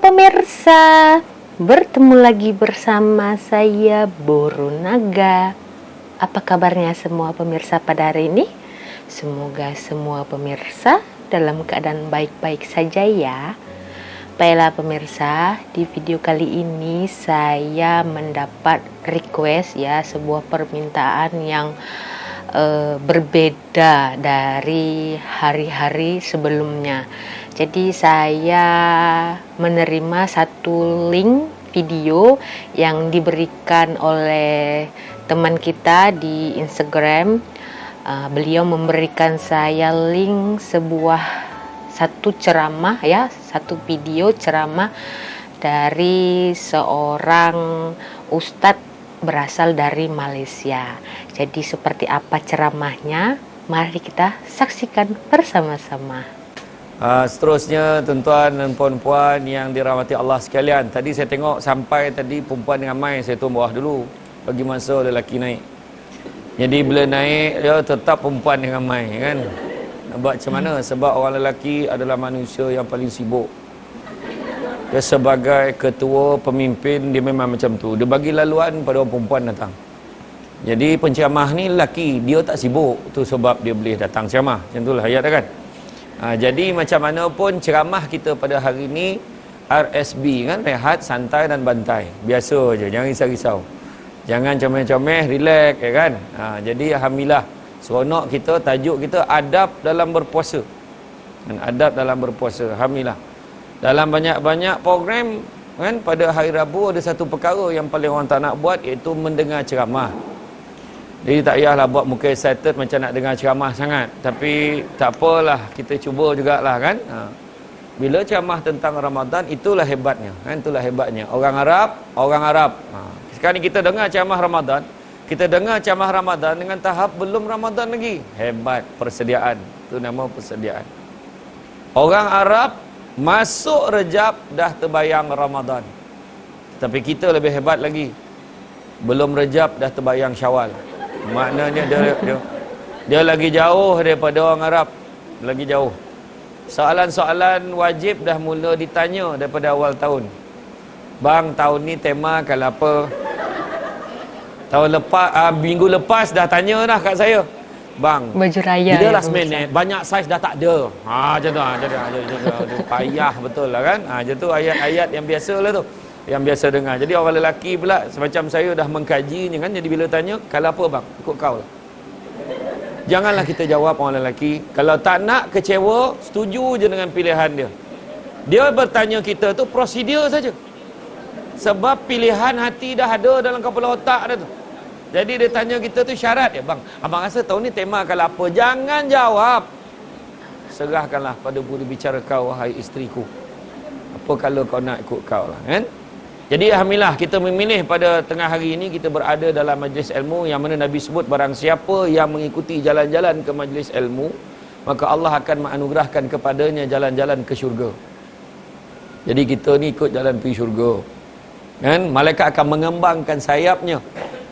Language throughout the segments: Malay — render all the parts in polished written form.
pemirsa, bertemu lagi bersama saya Boro Naga. Apa kabarnya semua pemirsa pada hari ini? Semoga semua pemirsa dalam keadaan baik-baik saja ya. Baiklah pemirsa, di video kali ini saya mendapat request ya, sebuah permintaan yang berbeda dari hari-hari sebelumnya. Jadi saya menerima satu link video yang diberikan oleh teman kita di Instagram. Beliau memberikan saya link satu ceramah ya, satu video ceramah dari seorang ustadz berasal dari Malaysia. Jadi seperti apa ceramahnya? Mari kita saksikan bersama-sama. Seterusnya tuan-tuan dan puan-puan yang dirahmati Allah sekalian. Tadi saya tengok sampai tadi perempuan ramai, saya turun bawah dulu bagi masa lelaki naik. Jadi bila naik dia tetap perempuan yang ramai kan. Nak buat macam mana? Sebab orang lelaki adalah manusia yang paling sibuk. Dia sebagai ketua pemimpin dia memang macam tu. Dia bagi laluan pada orang perempuan datang. Jadi penceramah ni lelaki, dia tak sibuk. Tu sebab dia boleh datang ceramah. Macam itulah ayat kan. Jadi macam mana pun ceramah kita pada hari ni RSB kan, rehat, santai dan bantai. Biasa je, jangan risau-risau. Jangan comel-comel, relax ya kan. Jadi alhamdulillah seronok kita, tajuk kita adab dalam berpuasa. Dan adab dalam berpuasa. Alhamdulillah. Dalam banyak-banyak program kan, pada hari Rabu ada satu perkara yang paling orang tak nak buat, iaitu mendengar ceramah. Jadi tak payahlah buat muka excited macam nak dengar ceramah sangat. Tapi tak apalah, kita cuba jugalah kan. Bila ceramah tentang Ramadan, itulah hebatnya kan, itulah hebatnya. Orang Arab. Sekarang ni kita dengar ceramah Ramadan, kita dengar ceramah Ramadan dengan tahap belum Ramadan lagi. Hebat persediaan. Itu nama persediaan. Orang Arab masuk Rejab dah terbayang Ramadan. Tapi kita lebih hebat lagi. Belum Rejab dah terbayang Syawal. Maknanya dia lagi jauh daripada orang Arab. Lagi jauh. Soalan-soalan wajib dah mula ditanya daripada awal tahun. Bang, tahun ni tema kalau apa? Tahun lepas, minggu lepas dah tanya dah kat saya. Bang, baju raya bila ya, last minute banyak saiz dah tak ada. Macam tu. Jadi payah betul lah kan. Macam tu ayat-ayat yang biasa lah tu, yang biasa dengar. Jadi orang lelaki pula semacam saya dah mengkajinya kan. Jadi bila tanya, kalau apa bang? Ikut kau lah. Janganlah kita jawab orang lelaki. Kalau tak nak kecewa, setuju je dengan pilihan dia. Dia bertanya kita tu prosedur saja. Sebab pilihan hati dah ada dalam kepala otak dia tu. Jadi dia tanya kita tu syarat ya, bang, abang rasa tahun ni tema kalau apa? Jangan jawab. Serahkanlah pada budi bicara kau, wahai isteriku. Apa kalau kau nak ikut kau lah kan? Jadi alhamdulillah kita memilih pada tengah hari ini kita berada dalam majlis ilmu yang mana Nabi sebut barang siapa yang mengikuti jalan-jalan ke majlis ilmu, maka Allah akan menganugerahkan kepadanya jalan-jalan ke syurga. Jadi kita ni ikut jalan pergi syurga. Kan? Malaikat akan mengembangkan sayapnya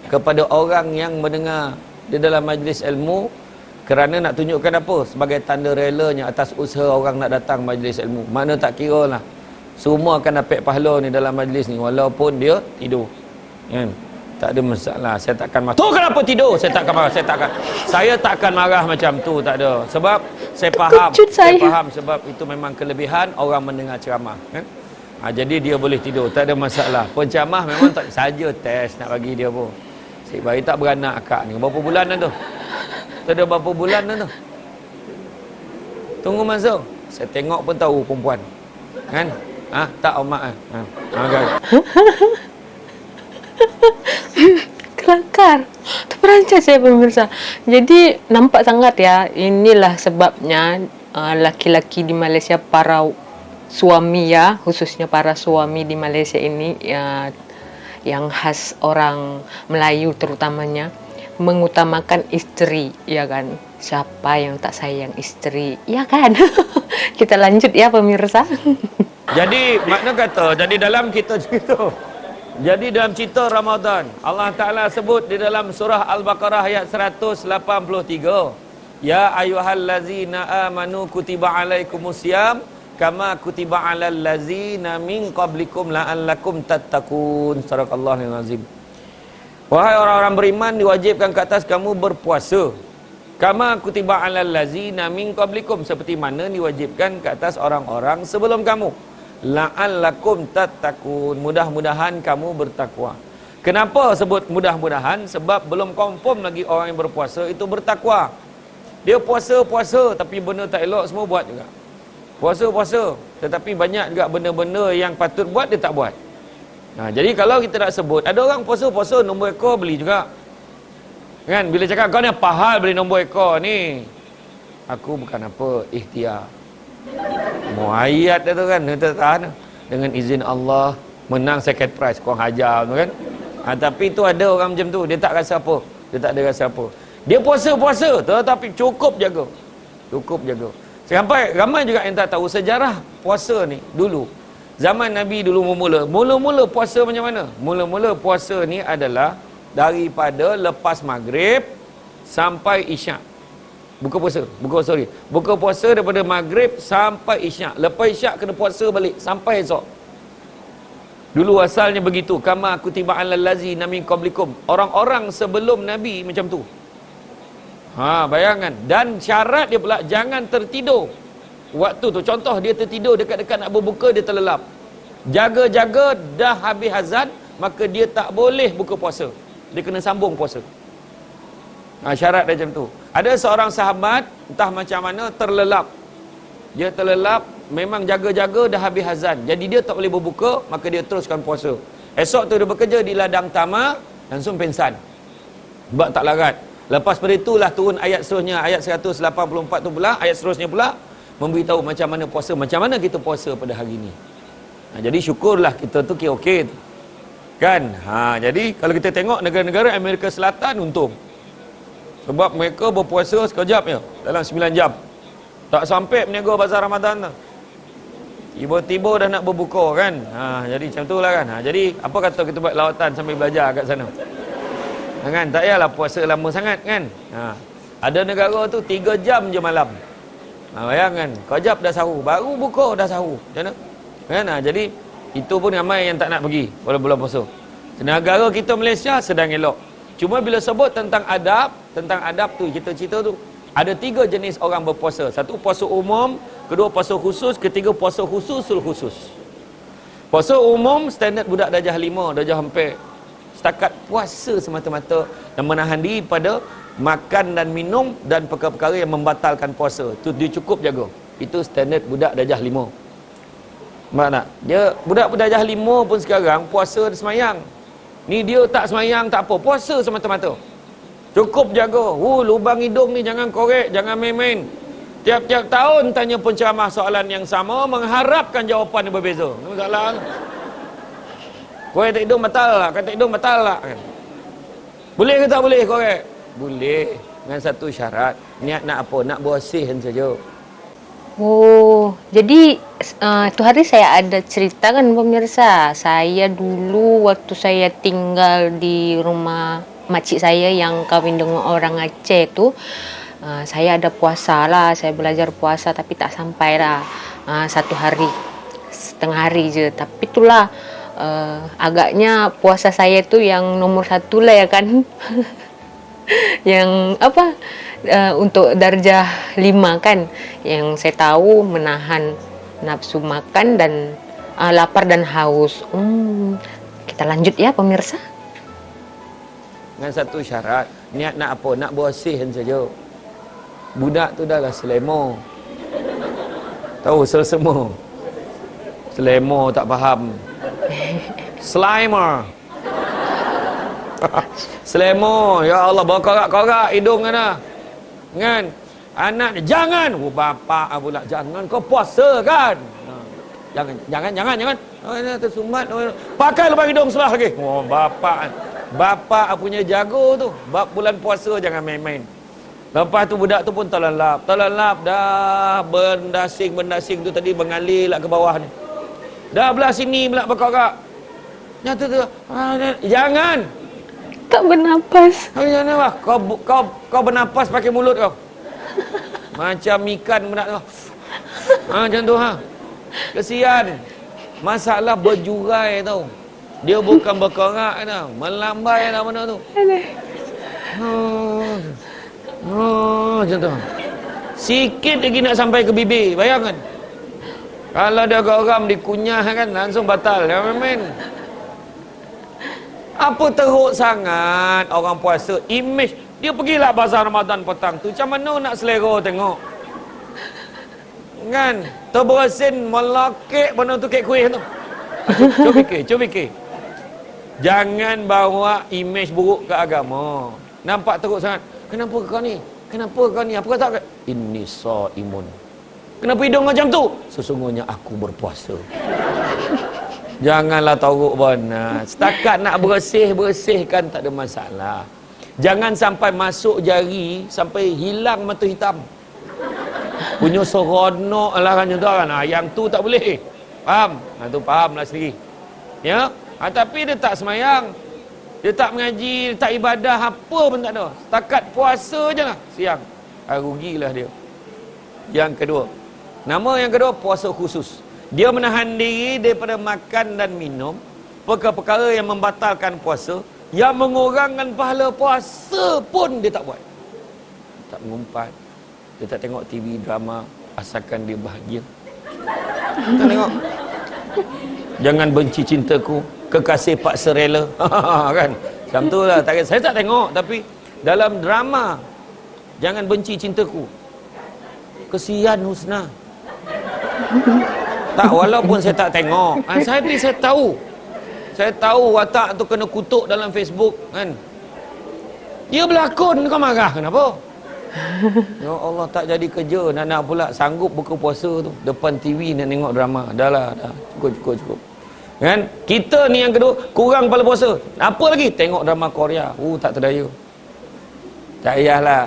kepada orang yang mendengar di dalam majlis ilmu, kerana nak tunjukkan apa? Sebagai tanda relanya atas usaha orang nak datang majlis ilmu. Mana tak kira lah, semua akan dapat pahala ni dalam majlis ni walaupun dia tidur kan? Tak ada masalah. Saya takkan marah. Tu kenapa tidur? Saya takkan marah. Saya takkan marah macam tu, tak ada. Sebab saya faham. Saya faham sebab itu memang kelebihan orang mendengar ceramah kan? Jadi dia boleh tidur, tak ada masalah. Penceramah memang tak saja test nak bagi dia pun. Cik bayi tak beranak akak ni. Berapa bulan dah tu? Tak ada berapa bulan dah tu. Tunggu masuk. Saya tengok pun tahu perempuan. Kan? Tak omak kan? Okay. Kelakar. Terperancat saya pemirsa. Jadi nampak sangat ya. Inilah sebabnya laki-laki di Malaysia, para suami ya, khususnya para suami di Malaysia ini yang khas orang Melayu terutamanya, mengutamakan istri ya kan. Siapa yang tak sayang istri ya kan. Kita lanjut ya pemirsa. Jadi makna kata, jadi dalam kita cerita, jadi dalam cerita Ramadan, Allah Ta'ala sebut di dalam surah Al-Baqarah ayat 183, Ya ayyuhallazina amanu kutiba alaikumusiyam kama kutiba 'alal ladzina min qablikum la'allakum tattaqun. Sadaqallahul azim. Wahai orang-orang beriman, diwajibkan ke atas kamu berpuasa. Kama kutiba 'alal ladzina min qablikum, seperti mana diwajibkan ke atas orang-orang sebelum kamu. La'allakum tattaqun, mudah-mudahan kamu bertakwa. Kenapa sebut mudah-mudahan? Sebab belum confirm lagi orang yang berpuasa itu bertakwa. Dia puasa-puasa tapi benda tak elok semua buat juga. Puasa-puasa tetapi banyak juga benda-benda yang patut buat dia tak buat. Jadi kalau kita nak sebut, ada orang puasa-puasa nombor ekor beli juga. Kan bila cakap kau ni apa hal beli nombor ekor ni? Aku bukan apa, ikhtiar. Mau ayat tu kan, kita tahan dengan izin Allah menang second prize kurang hajar tu kan. Tapi tu ada orang macam tu, dia tak rasa apa. Dia tak ada rasa apa. Dia puasa-puasa tetapi cukup jaga. Cukup jaga. Sampai ramai juga yang tak tahu sejarah puasa ni dulu. Zaman Nabi dulu mula-mula puasa macam mana? Mula-mula puasa ni adalah daripada lepas maghrib sampai isyak. Buka puasa daripada maghrib sampai isyak. Lepas isyak kena puasa balik sampai esok. Dulu asalnya begitu. Kama kutiba 'alal ladzina min qablikum. Orang-orang sebelum Nabi macam tu. Bayangan. Dan syarat dia pula jangan tertidur waktu tu. Contoh dia tertidur dekat-dekat nak berbuka, dia terlelap. Jaga-jaga dah habis azan, maka dia tak boleh buka puasa. Dia kena sambung puasa. Syarat dia macam tu. Ada seorang sahabat entah macam mana terlelap. Dia terlelap, memang jaga-jaga dah habis azan. Jadi dia tak boleh berbuka, maka dia teruskan puasa. Esok tu dia bekerja di ladang tamar, langsung pensan. Sebab tak larat. Lepas pada itulah turun ayat seterusnya, ayat 184 tu pula, ayat seterusnya pula memberitahu macam mana puasa, macam mana kita puasa pada hari ini. Jadi syukurlah kita tu okey tu. Kan? Jadi kalau kita tengok negara-negara Amerika Selatan untung. Sebab mereka berpuasa sekejap je, dalam 9 jam. Tak sampai berniaga bazar Ramadan tu. Tiba-tiba dah nak berbuka kan. Jadi macam tu lah kan. Jadi apa kata kita buat lawatan sambil belajar kat sana. Kan? Tak payahlah puasa lama sangat kan. Ada negara tu 3 jam je malam. Bayangkan, kejap dah sahur, baru buka dah sahur. Macam mana? Kan? Jadi itu pun ramai yang tak nak pergi pada bulan puasa. Negara kita Malaysia sedang elok. Cuma bila sebut tentang adab tu, kita cerita tu, ada 3 jenis orang berpuasa. Satu puasa umum, kedua puasa khusus, ketiga puasa khususul khusus. Puasa umum standard budak darjah 5, darjah 4. Setakat puasa semata-mata dan menahan diri pada makan dan minum dan perkara-perkara yang membatalkan puasa. Tu dia cukup jaga. Itu standard budak darjah 5. Nampak tak? Dia budak darjah 5 pun sekarang puasa semayang. Ni dia tak semayang tak apa, puasa semata-mata. Cukup jaga. Lubang hidung ni jangan korek, jangan main-main. Tiap-tiap tahun tanya penceramah soalan yang sama, mengharapkan jawapan yang berbeza. Itu masalah. Korek tak hidung batal lah, kata hidung batal lah kan. Boleh ke tak boleh korek? Boleh. Dengan satu syarat, niat nak apa? Nak bersihin saja. Jadi tu hari saya ada cerita kan pemirsa. Saya dulu waktu saya tinggal di rumah makcik saya yang kahwin dengan orang Aceh tu, saya ada puasa lah. Saya belajar puasa tapi tak sampai lah 1 hari, setengah hari je. Tapi itulah agaknya puasa saya tu yang nomor 1 lah ya kan. Yang apa, untuk darjah 5 kan, yang saya tahu menahan nafsu makan dan lapar dan haus. Kita lanjut ya pemirsa. Dengan satu syarat, niat nak apa? Nak bersihin saja. Budak tu dah lah selemo. Tahu selsemo? Selemo tak faham. Slimer. Selemo, ya Allah, bawa korak-korak hidung kan. Kan? Anak ni, jangan. Bapak pula, jangan. Kau puasa kan? Jangan. Tersumbat. Pakai lubang hidung sebelah lagi. Bapak punya jago tu. Bab bulan puasa jangan main-main. Lepas tu budak tu pun terlelap dah. Berdasing tu tadi mengalir lah ke bawah ni. Dah belah sini pula berkorak. Nyata tu. Jangan. Tak bernapas. Jangan. Kau bernapas pakai mulut kau. Macam ikan benda tu. Macam tu Kesian. Masalah berjurai tau. Dia bukan berkorak tau. Melambai lah mana tu. Macam tu. Sikit lagi nak sampai ke bibir. Bayangkan. Kalau dia geram dikunyah kan langsung batal. Ya main. Apa teruk sangat orang puasa. Image. Dia pergilah bazar Ramadan petang tu. Macam mana nak selera tengok. Kan. Terberasin melakik benda tu kek kuih tu. Cuba fikir. Jangan bawa imej buruk ke agama. Nampak teruk sangat. Kenapa kau ni? Apa kata? Ini imun. Kenapa hidung macam tu? Sesungguhnya aku berpuasa. Janganlah teruk benar. Setakat nak bersihkan tak ada masalah. Jangan sampai masuk jari sampai hilang mata hitam. Punya seronok lah kan tu kan. Yang tu tak boleh. Faham? Tu faham lah sendiri. Ya? Tapi dia tak semayang. Dia tak mengaji, dia tak ibadah, apa pun tak ada. Setakat puasa je lah siang. Rugilah dia. Yang kedua. Nama yang kedua, puasa khusus. Dia menahan diri daripada makan dan minum. Perkara-perkara yang membatalkan puasa. Yang mengurangkan pahala puasa pun dia tak buat. Tak mengumpat. Dia tak tengok TV drama asalkan dia bahagia. Tak tengok. Jangan benci cintaku, kekasih paksa rela. Kan? Macam tu lah. Saya tak tengok. Tapi dalam drama, jangan benci cintaku. Kesian Husna. Tak, walaupun saya tak tengok. Saya tahu. Saya tahu watak tu kena kutuk dalam Facebook. Kan? Dia berlakon, kau marah. Kenapa? Ya Allah, tak jadi kerja. Nak pula sanggup buka puasa tu depan TV nak tengok drama. Dah lah, dah. Cukup. Kan? Kita ni yang kedua kurang kepala puasa. Apa lagi? Tengok drama Korea. Tak terdaya. Tak payahlah.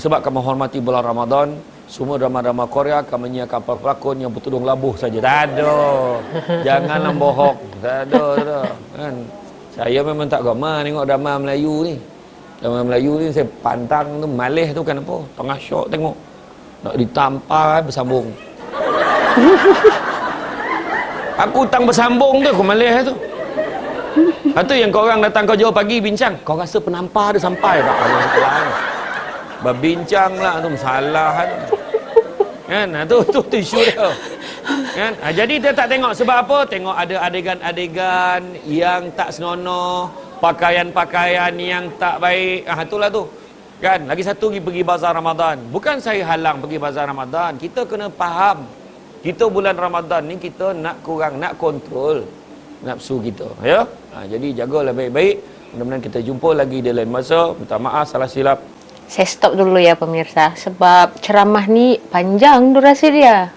Sebabkan menghormati bulan Ramadan, semua drama-drama Korea akan menyiapkan pelakon yang bertudung labuh saja. Tak ada. Janganlah bohong. Tak ada. Kan? Saya memang tak gemar tengok drama Melayu ni. Drama Melayu ni saya pantang tu, malih tu kan apa? Tengah syok tengok. Nak ditampar bersambung. Aku tang bersambung tu, aku malih tu. Itu yang korang datang kerja pagi bincang. Kau rasa penampar dia sampai tak? Berbincang lah tu, masalah tu. Kan? Tu isu dia. Kan? Jadi dia tak tengok. Sebab apa? Tengok ada adegan-adegan yang tak senonoh. Pakaian-pakaian yang tak baik. Itulah tu. Kan? Lagi satu pergi bazar Ramadan. Bukan saya halang pergi bazar Ramadan. Kita kena faham. Kita bulan Ramadan ni kita nak kontrol nafsu kita. Ya? Jadi jagalah baik-baik. Mudah-mudahan kita jumpa lagi di lain masa. Minta maaf salah silap. Saya stop dulu ya pemirsa, sebab ceramah ni panjang durasi dia.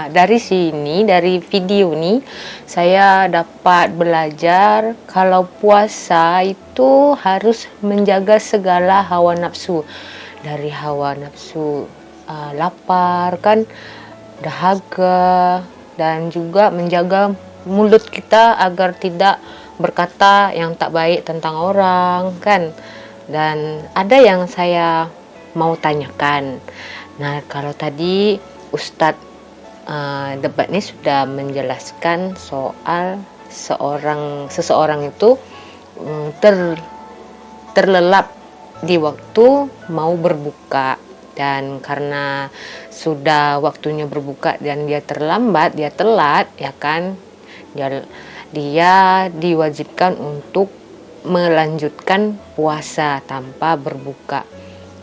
Dari sini, dari video ni, saya dapat belajar kalau puasa itu harus menjaga segala hawa nafsu. Dari hawa nafsu lapar kan, dahaga, dan juga menjaga mulut kita agar tidak berkata yang tak baik tentang orang kan. Dan ada yang saya mau tanyakan. Nah, kalau tadi Ustadz debat ini sudah menjelaskan soal seseorang itu terlelap di waktu mau berbuka, dan karena sudah waktunya berbuka dan dia terlambat, dia telat, ya kan, dia diwajibkan untuk melanjutkan puasa tanpa berbuka.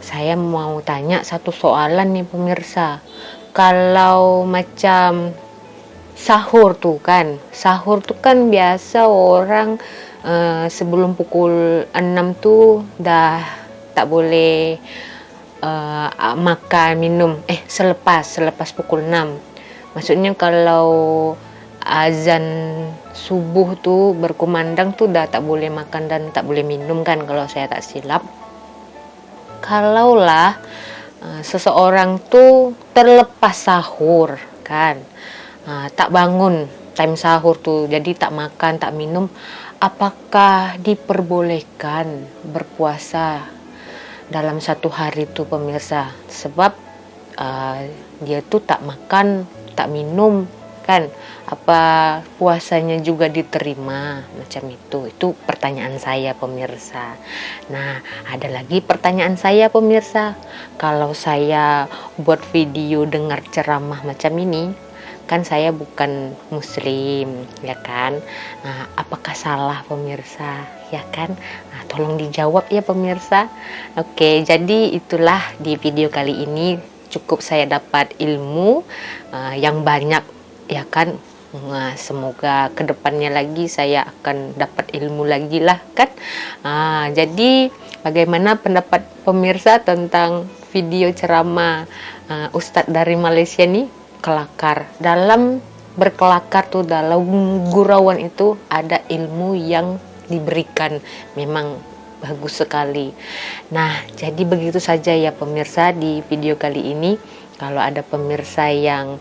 Saya mau tanya satu soalan nih pemirsa. Kalau macam sahur tuh kan biasa orang sebelum pukul 6 tuh dah tak boleh makan minum selepas pukul 6. Maksudnya kalau azan subuh tuh berkumandang tuh dah tak boleh makan dan tak boleh minum kan, kalau saya tak silap. Kalaulah seseorang tuh terlepas sahur kan, tak bangun time sahur tuh, jadi tak makan tak minum, apakah diperbolehkan berpuasa dalam satu hari tuh pemirsa? Sebab dia tuh tak makan tak minum kan, apa puasanya juga diterima macam itu pertanyaan saya pemirsa. Nah, ada lagi pertanyaan saya pemirsa, kalau saya buat video dengar ceramah macam ini, kan saya bukan muslim ya kan. Nah, apakah salah pemirsa ya kan? Nah, tolong dijawab ya pemirsa. Oke, jadi itulah di video kali ini, cukup saya dapat ilmu yang banyak ya kan. Nah, semoga kedepannya lagi saya akan dapat ilmu lagi lah kan. Jadi bagaimana pendapat pemirsa tentang video ceramah Ustadz dari Malaysia nih? Kelakar, dalam berkelakar tuh, dalam gurauan itu ada ilmu yang diberikan, memang bagus sekali. Nah, jadi begitu saja ya pemirsa di video kali ini. Kalau ada pemirsa yang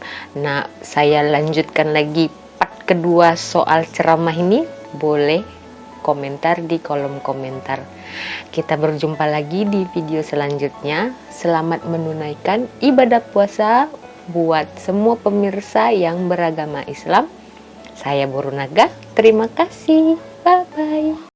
saya lanjutkan lagi part kedua soal ceramah ini, boleh komentar di kolom komentar. Kita berjumpa lagi di video selanjutnya. Selamat menunaikan ibadah puasa buat semua pemirsa yang beragama Islam. Saya Borunaga, terima kasih. Bye-bye.